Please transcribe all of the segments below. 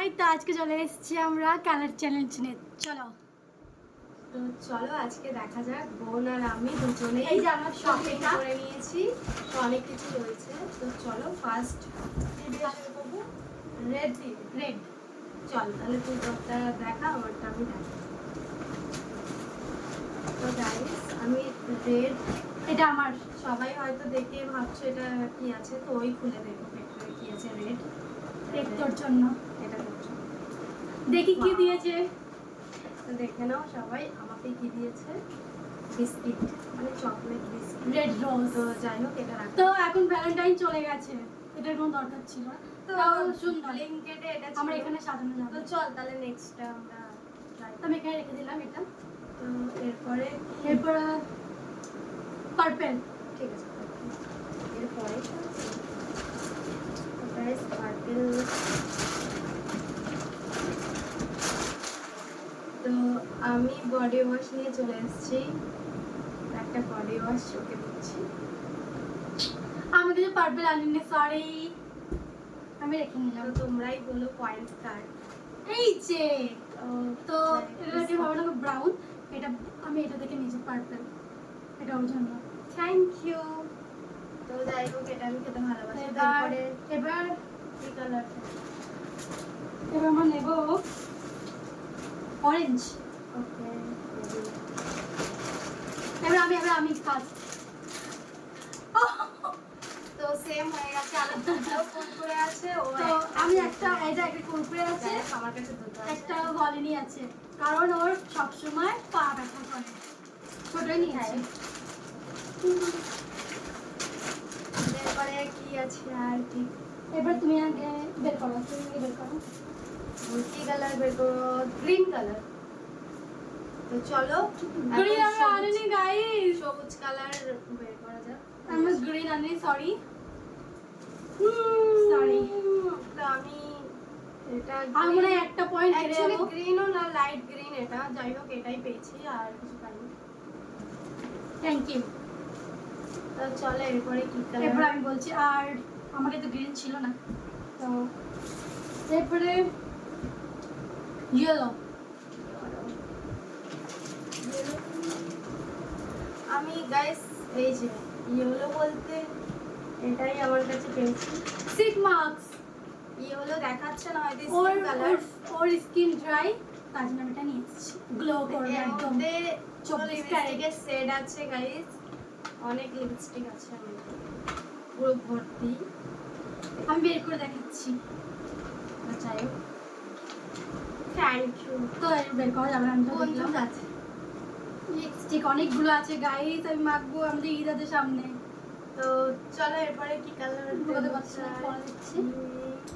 High, তো আজকে চলে এসেছি আমরা কালার চ্যালেঞ্জ নিয়ে। চলো তো চলো আজকে দেখা যাক বোন আর আমি দুজনেই এই যে আমার শপিং শপিংটা করে নিয়েছি। তো অনেক কিছু রয়েছে। তো চলো ফার্স্ট করবো রেড দিয়ে। রেড। চল তাহলে তুই তোরটা দেখা, আমারটা আমি দেখা। তো গাইস আমি রেড, এটা আমার। সবাই হয়তো দেখে ভাবছো এটা কি আছে, তো ওই খুলে দেখো ভেতরে কি আছে। রেড রেড তোর জন্য। এটা করছো, দেখি কি Wow. দিয়েছে। তো দেখে নাও সবাই আমাকে কি দিয়েছে। বিস্কিট, মানে চকলেট বিস্কিট। Red rose. তো যাই হোক এটা রাখো। তো এখন ভ্যালেন্টাইন চলে গেছে, এটার কোনো দরকার ছিল না। তো তাও সুন্দর, ব্লিঙ্কেটে এটা আমরা ছিল। এখানে সাজানো তো যাবে। চল তাহলে নেক্সটটা আমরা try তো আমি এখানে রেখে দিলাম এটা। তো এরপরে এরপর পার্পেল। ঠিক আছে, এরপরে গাইস পার্পল। তো আমি বডি ওয়াশ নিয়ে চলে এসেছি। একটা বডি ওয়াশ ওকে দিচ্ছি। আমি কিছু পার্পেল আনিনি, সরি, আমি রেখে নিলাম। তো তোমরাই বলো পয়েন্ট কার্ড। এই যে তো এটা কি হবে না, ব্রাউন। এটা আমি এটা দেখে নিয়েছি পার্পেল, এটা ওর জন্য। Thank you. তো যাই হোক এটা আমি খেতে ভালোবাসি। তারপরে এবার কি কালার? এবার আমরা নেব অরেঞ্জ। ওকে, এবার আমি ফার্স্ট। তো সেম হয়ে গেছে। আলাদা কুরকুরে আছে, ও তো আমি একটা কুরকুরে আছে, আমার কাছে দুটো আছে। একটা ভলিনি আছে, কারণ ওর সবসময় পা ব্যথা করে। ছোটই নিয়েছি। এরপরে কি আছে আর কি? এবার তুমি আগে বের করো, তুমি বের করো। কি কালার বের করবো? Green colour. তো চলো গ্রিন এখন আমি আনিনি গাইস, সবুজ কালার বের করা যাক। আমি গ্রিন আনিনি, সরি সরি। তো আমি এটা আমি মনে হয় একটা পয়েন্ট হেরে অ্যাকচুয়ালি যাবো। গ্রিনও না, লাইট গ্রিন এটা। যাই হোক এটাই পেয়েছি, আর কিছু পাইনি। Thank you. তো চলো এরপরে কি এরপর কালার? আমি বলছি, আর আমাকে তো গ্রিন ছিল না, তো এরপরে ইয়েলো। আমি গাইস এই যে ইয়েলো বলতে এটাই আমার কাছে পেয়েছি। Sick marks. ইয়েলো দেখাচ্ছে না, হয়তো ওর স্কিন কালার। ওর স্কিন ড্রাই, তার জন্য আমি এটা নিয়ে এসেছি। গ্লো করবে এর একদম। মধ্যে 24 ক্যারেট। লিপস্টিকের শেড আছে গাইস, অনেক লিপস্টিক আছে আমার পুরো ভর্তি। আমি বের করে দেখাচ্ছি। যাই হোক থ্যাংক ইউ। তো বের করা যাবে না, আমি তো বন্ধু দেখলাম। আছে। লিপস্টিক অনেকগুলো আছে গাইস, আমি মাখবো আমাদের ঈদ আছে সামনে। তো চলো এরপরে কি কালার বলতে পারছি না, পরে দিচ্ছি।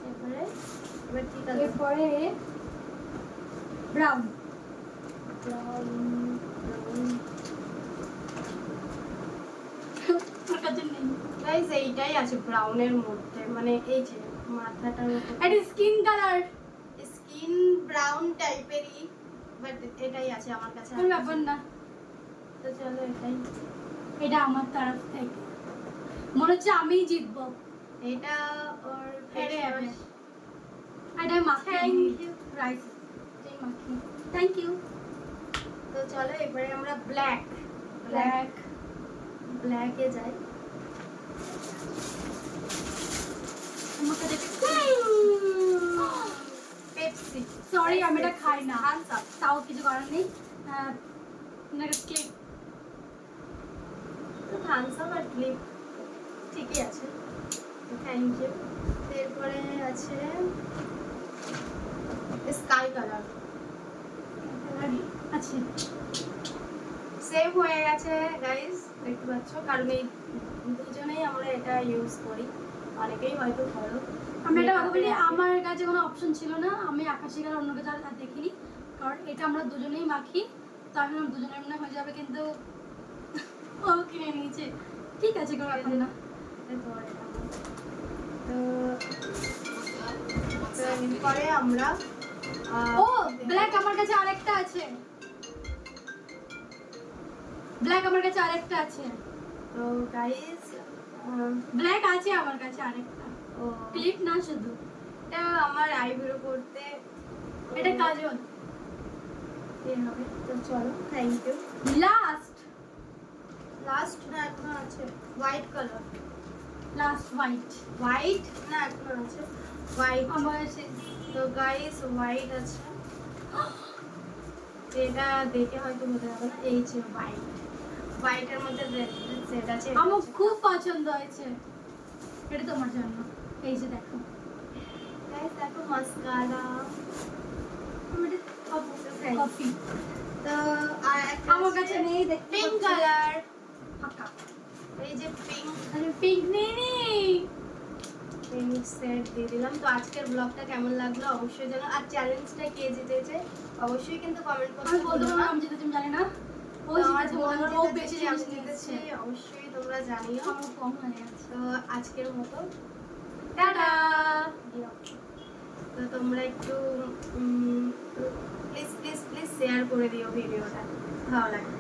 এরপরে এবার কি কালার? এরপরে ব্রাউন। আমার কাছে নেই। গাইস এইটাই আছে ব্রাউনের মধ্যে, মানে এই যে মাথাটার উপর এটা স্কিন কালার। স্কিন ব্রাউন টাইপেরই, বাট এটাই আছে আমার কাছে। কোনো ব্যাপার না, তো চলো এটাই। এটা আমার তরফ থেকে মনে হচ্ছে আমিই জিতবো। এটা ওর হেরে যাবে। face এটা মাখি। Thank you. রাইস মাখি। Thank you. wash। তো চলো এবারে আমরা ব্ল্যাক ব্ল্যাক। ব্ল্যাকে যাই। আমাকে দেখে পেপসি। সরি, আমি এটা খাই না, থামস আপ। তাও কিছু করার নেই। ক্লিপ। তো থামস আপ আর ক্লিপ ঠিকই আছে। Thank you. এরপরে আছে স্কাই কালার। আছে। সেম হয়ে গেছে গাইস, দেখতে পাচ্ছ, কারণ এই দুজনেই আমরা এটা ইউজ করি। অনেকেই হয়তো করো। আমি এটা বলি, আমার কাছে কোনো অপশন ছিল না, আমি আকাশি কালার অন্য কিছু আর দেখিনি, কারণ এটা আমরা দুজনেই মাখি। তো আমি ভাবলাম দুজনের মনে হয়ে যাবে, কিন্তু ও কিনে নিয়েছে। ঠিক আছে, কোনো ব্যাপার না। তো এরপরে আমরা ও ব্ল্যাক আমার কাছে আরেকটা আছে, ব্ল্যাক আমার কাছে আরেকটা আছে। তো গাইস ব্ল্যাক আছে আমার কাছে আরেকটা, ও ক্লিপ না শুধু। এটা আমার আইব্রো করতে এটা কাজল। এই হবে তো চলো, থ্যাংক ইউ। লাস্ট লাস্ট না এখনো আছে হোয়াইট কালার, হোয়াইট। হোয়াইট না এখনো আছে হোয়াইট। আমার আছে তো গাইস হোয়াইট আছে, এটা দেখে হয়তো বোঝা যাবে না, এই যে হোয়াইট, হোয়াইটের মধ্যে রেড সেট আছে। আমার খুব পছন্দ হয়েছে, এটা তোমার জন্য। এই যে দেখো গাইস দেখো মাস্কারা, কফি তো আর একটা আমার কাছে নেই, দেখতে পিঙ্ক কালার, ফাঁকা। এই যে পিঙ্ক আরে পিঙ্ক নেই। পিঙ্ক সেট দিয়ে দিলাম। তো আজকের ব্লগটা কেমন লাগলো অবশ্যই জানাও, আর চ্যালেঞ্জটা কে জিতেছে অবশ্যই কিন্তু কমেন্ট আমি করতে বলতে ভুলো পারবো না। আমি জিতেছি, আমি জানি না। ও তো আমার জিতেছে, বোন ও জিতেছে, বেশি আমি জিনিস জিতেছি, জিতেছে। অবশ্যই তোমরা জানিও। আমার কম হয়ে গেছে। তো আজকের মতো টাটা। তো তোমরা একটু প্লিজ প্লিজ প্লিজ শেয়ার করে দিও ভিডিওটা, ভালো লাগে।